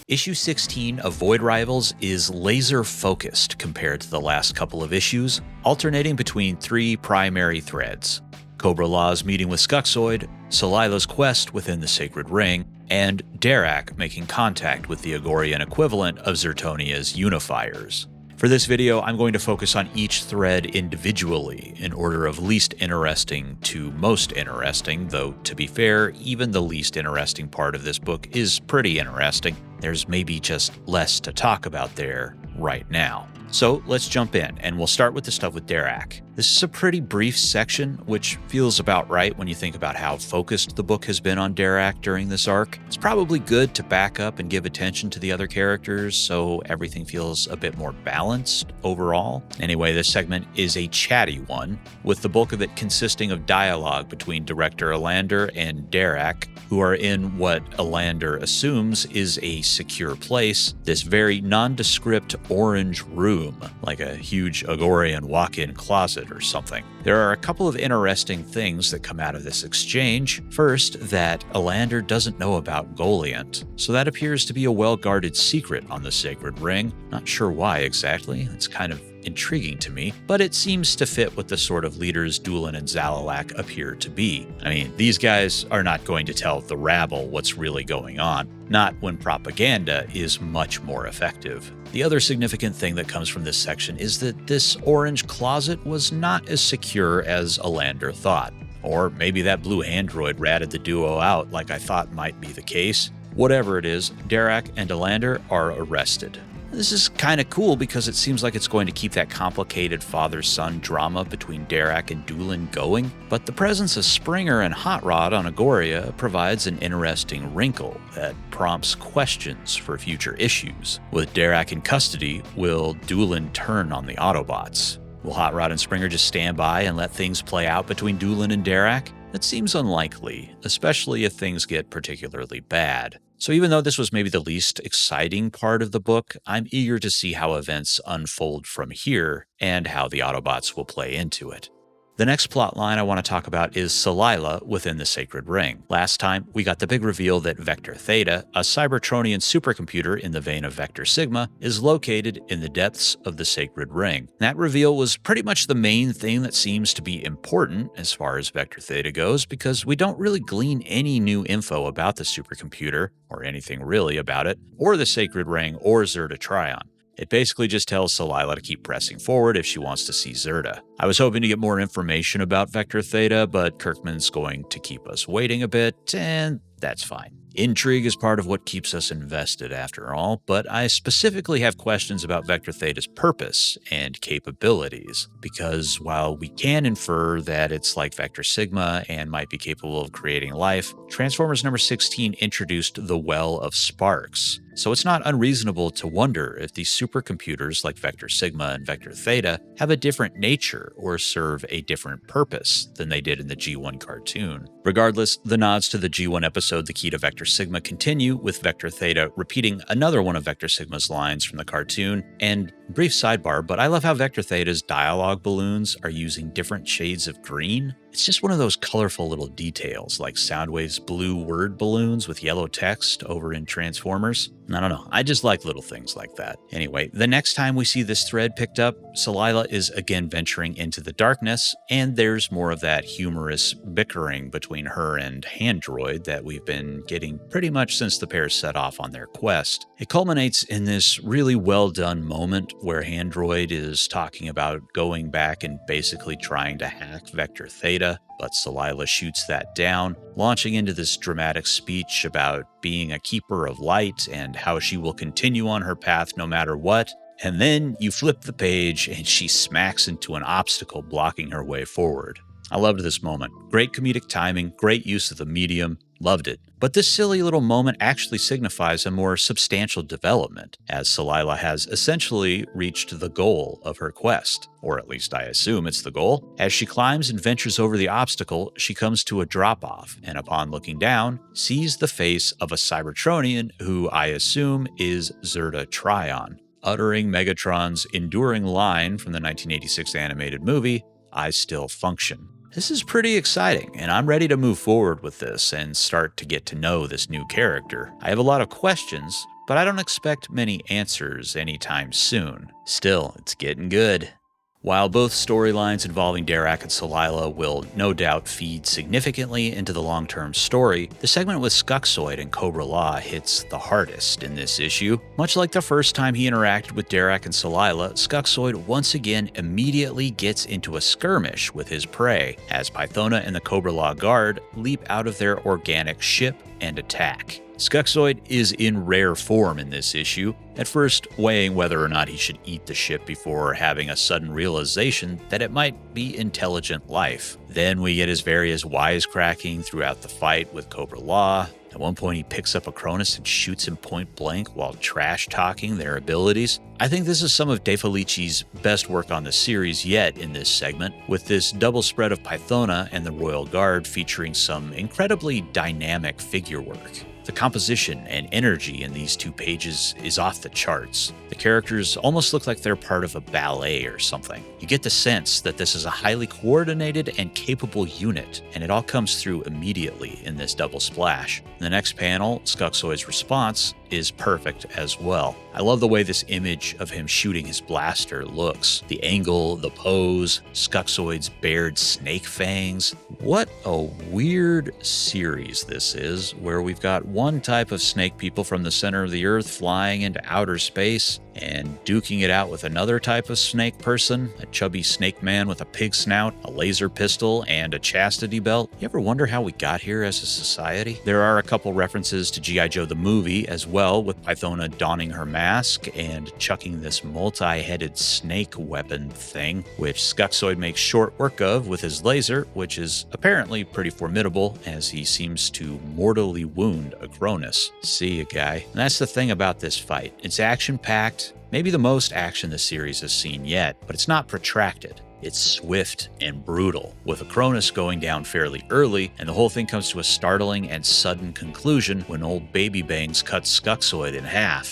Issue 16 of Void Rivals is laser-focused compared to the last couple of issues, alternating between three primary threads: Cobra-La's meeting with Skuxxoid, Solaila's quest within the Sacred Ring, and Darak making contact with the Agorian equivalent of Zertonia's unifiers. For this video, I'm going to focus on each thread individually, in order of least interesting to most interesting, though to be fair, even the least interesting part of this book is pretty interesting. There's maybe just less to talk about there right now. So let's jump in, and we'll start with the stuff with Darak. This is a pretty brief section, which feels about right when you think about how focused the book has been on Darak during this arc. It's probably good to back up and give attention to the other characters so everything feels a bit more balanced overall. Anyway, this segment is a chatty one, with the bulk of it consisting of dialogue between director Alander and Darak, who are in what Alander assumes is a secure place, this very nondescript orange room, like a huge Agorian walk-in closet or something. There are a couple of interesting things that come out of this exchange. First, that Alander doesn't know about Goliant, so that appears to be a well-guarded secret on the Sacred Ring. Not sure why exactly, it's kind of intriguing to me, but it seems to fit with the sort of leaders Duelin and Zalalak appear to be. I mean, these guys are not going to tell the rabble what's really going on, not when propaganda is much more effective. The other significant thing that comes from this section is that this orange closet was not as secure as Alander thought. Or maybe that blue android ratted the duo out like I thought might be the case. Whatever it is, Darak and Alander are arrested. This is kind of cool because it seems like it's going to keep that complicated father-son drama between Darak and Duelin going, but the presence of Springer and Hot Rod on Agoria provides an interesting wrinkle that prompts questions for future issues. With Darak in custody, will Duelin turn on the Autobots? Will Hot Rod and Springer just stand by and let things play out between Duelin and Darak? That seems unlikely, especially if things get particularly bad. So even though this was maybe the least exciting part of the book, I'm eager to see how events unfold from here and how the Autobots will play into it. The next plot line I want to talk about is Solaila within the Sacred Ring. Last time, we got the big reveal that Vector Theta, a Cybertronian supercomputer in the vein of Vector Sigma, is located in the depths of the Sacred Ring. That reveal was pretty much the main thing that seems to be important as far as Vector Theta goes, because we don't really glean any new info about the supercomputer, or anything really about it, or the Sacred Ring, or Zerta Trion. It basically just tells Solaila to keep pressing forward if she wants to see Zerta. I was hoping to get more information about Vector Theta, but Kirkman's going to keep us waiting a bit, and that's fine. Intrigue is part of what keeps us invested after all, but I specifically have questions about Vector Theta's purpose and capabilities, because while we can infer that it's like Vector Sigma and might be capable of creating life, Transformers number 16 introduced the Well of Sparks. So it's not unreasonable to wonder if these supercomputers like Vector Sigma and Vector Theta have a different nature or serve a different purpose than they did in the G1 cartoon. Regardless, the nods to the G1 episode The Key to Vector Sigma continue, with Vector Theta repeating another one of Vector Sigma's lines from the cartoon. And brief sidebar, but I love how Vector Theta's dialogue balloons are using different shades of green. It's just one of those colorful little details, like Soundwave's blue word balloons with yellow text over in Transformers. I don't know, I just like little things like that. Anyway, the next time we see this thread picked up, Solaila is again venturing into the darkness, and there's more of that humorous bickering between her and Handroid that we've been getting pretty much since the pair set off on their quest. It culminates in this really well done moment where Handroid is talking about going back and basically trying to hack Vector Theta, but Solaila shoots that down, launching into this dramatic speech about being a keeper of light and how she will continue on her path no matter what. And then you flip the page and she smacks into an obstacle blocking her way forward. I loved this moment. Great comedic timing, great use of the medium, loved it. But this silly little moment actually signifies a more substantial development, as Solaila has essentially reached the goal of her quest, or at least I assume it's the goal. As she climbs and ventures over the obstacle, she comes to a drop-off, and upon looking down, sees the face of a Cybertronian who I assume is Zerta Trion, uttering Megatron's enduring line from the 1986 animated movie, "I still function." This is pretty exciting, and I'm ready to move forward with this and start to get to know this new character. I have a lot of questions, but I don't expect many answers anytime soon. Still, it's getting good. While both storylines involving Derek and Celila will no doubt feed significantly into the long-term story, the segment with Skuxxoid and Cobra-La hits the hardest in this issue. Much like the first time he interacted with Derek and Celila, Skuxxoid once again immediately gets into a skirmish with his prey, as Pythona and the Cobra-La guard leap out of their organic ship and attack. Skuxxoid is in rare form in this issue, at first weighing whether or not he should eat the ship before having a sudden realization that it might be intelligent life. Then we get his various wisecracking throughout the fight with Cobra-La. At one point, he picks up a Cronus and shoots him point blank while trash-talking their abilities. I think this is some of De Felici's best work on the series yet in this segment, with this double spread of Pythona and the Royal Guard featuring some incredibly dynamic figure work. The composition and energy in these 2 pages is off the charts. The characters almost look like they're part of a ballet or something. You get the sense that this is a highly coordinated and capable unit, and it all comes through immediately in this double splash. In the next panel, Skuxxoid's response is perfect as well. I love the way this image of him shooting his blaster looks. The angle, the pose, Skuxxoid's bared snake fangs. What a weird series this is, where we've got one type of snake people from the center of the earth flying into outer space and duking it out with another type of snake person, a chubby snake man with a pig snout, a laser pistol, and a chastity belt. You ever wonder how we got here as a society? There are a couple references to G.I. Joe the movie as well, with Pythona donning her mask and chucking this multi-headed snake weapon thing, which Skuxxoid makes short work of with his laser, which is apparently pretty formidable as he seems to mortally wound a Cronus. See ya, guy. And that's the thing about this fight. It's action-packed, maybe the most action the series has seen yet, but it's not protracted. It's swift and brutal, with a Cronus going down fairly early, and the whole thing comes to a startling and sudden conclusion when old Baby Bangs cuts Skuxxoid in half.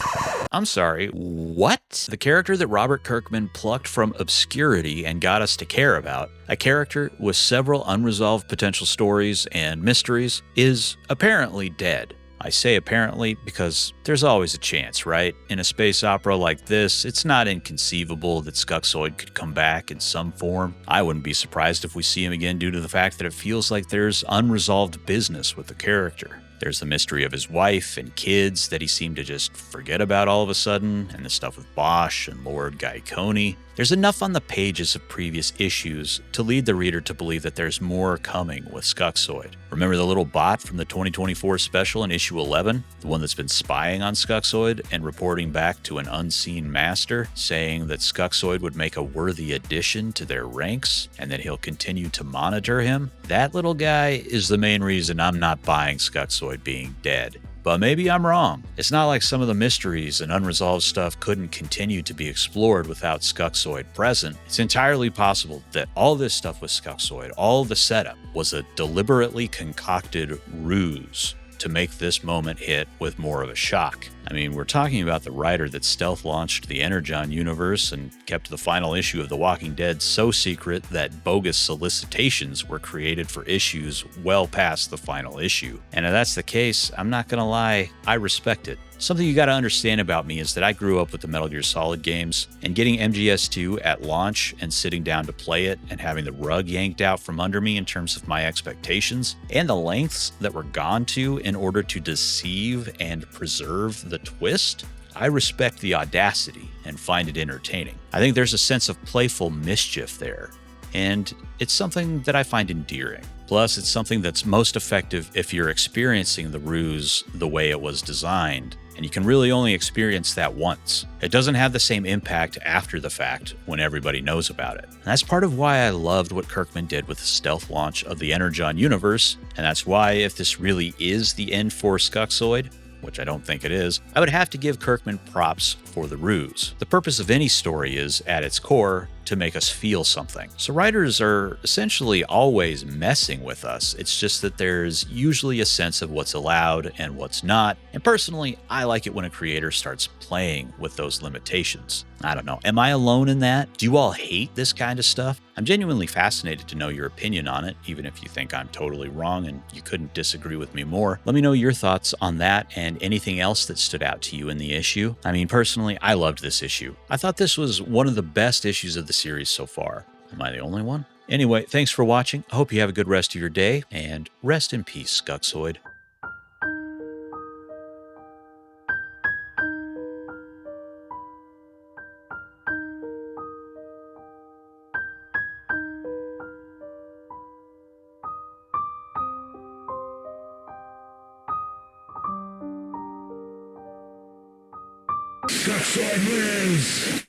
I'm sorry, what? The character that Robert Kirkman plucked from obscurity and got us to care about, a character with several unresolved potential stories and mysteries, is apparently dead. I say apparently because there's always a chance, right? In a space opera like this, it's not inconceivable that Skuxxoid could come back in some form. I wouldn't be surprised if we see him again due to the fact that it feels like there's unresolved business with the character. There's the mystery of his wife and kids that he seemed to just forget about all of a sudden, and the stuff with Bosch and Lord Gaikoni. There's enough on the pages of previous issues to lead the reader to believe that there's more coming with Skuxxoid. Remember the little bot from the 2024 special in issue 11? The one that's been spying on Skuxxoid and reporting back to an unseen master, saying that Skuxxoid would make a worthy addition to their ranks and that he'll continue to monitor him? That little guy is the main reason I'm not buying Skuxxoid being dead. But maybe I'm wrong. It's not like some of the mysteries and unresolved stuff couldn't continue to be explored without Skuxxoid present. It's entirely possible that all this stuff with Skuxxoid, all the setup, was a deliberately concocted ruse to make this moment hit with more of a shock. I mean, we're talking about the writer that stealth launched the Energon universe and kept the final issue of The Walking Dead so secret that bogus solicitations were created for issues well past the final issue. And if that's the case, I'm not gonna lie, I respect it. Something you gotta understand about me is that I grew up with the Metal Gear Solid games, and getting MGS2 at launch and sitting down to play it and having the rug yanked out from under me in terms of my expectations, and the lengths that were gone to in order to deceive and preserve the twist, I respect the audacity and find it entertaining. I think there's a sense of playful mischief there, and it's something that I find endearing. Plus, it's something that's most effective if you're experiencing the ruse the way it was designed, and you can really only experience that once. It doesn't have the same impact after the fact when everybody knows about it. And that's part of why I loved what Kirkman did with the stealth launch of the Energon universe, and that's why if this really is the end for Skuxxoid, which I don't think it is, I would have to give Kirkman props for the ruse. The purpose of any story is, at its core, to make us feel something. So writers are essentially always messing with us. It's just that there's usually a sense of what's allowed and what's not. And personally, I like it when a creator starts playing with those limitations. I don't know. Am I alone in that? Do you all hate this kind of stuff? I'm genuinely fascinated to know your opinion on it, even if you think I'm totally wrong and you couldn't disagree with me more. Let me know your thoughts on that and anything else that stood out to you in the issue. I mean, personally, I loved this issue. I thought this was one of the best issues of the series so far. Am I the only one? Anyway, thanks for watching. I hope you have a good rest of your day, and rest in peace, Skuxxoid. Skuxxoid wins!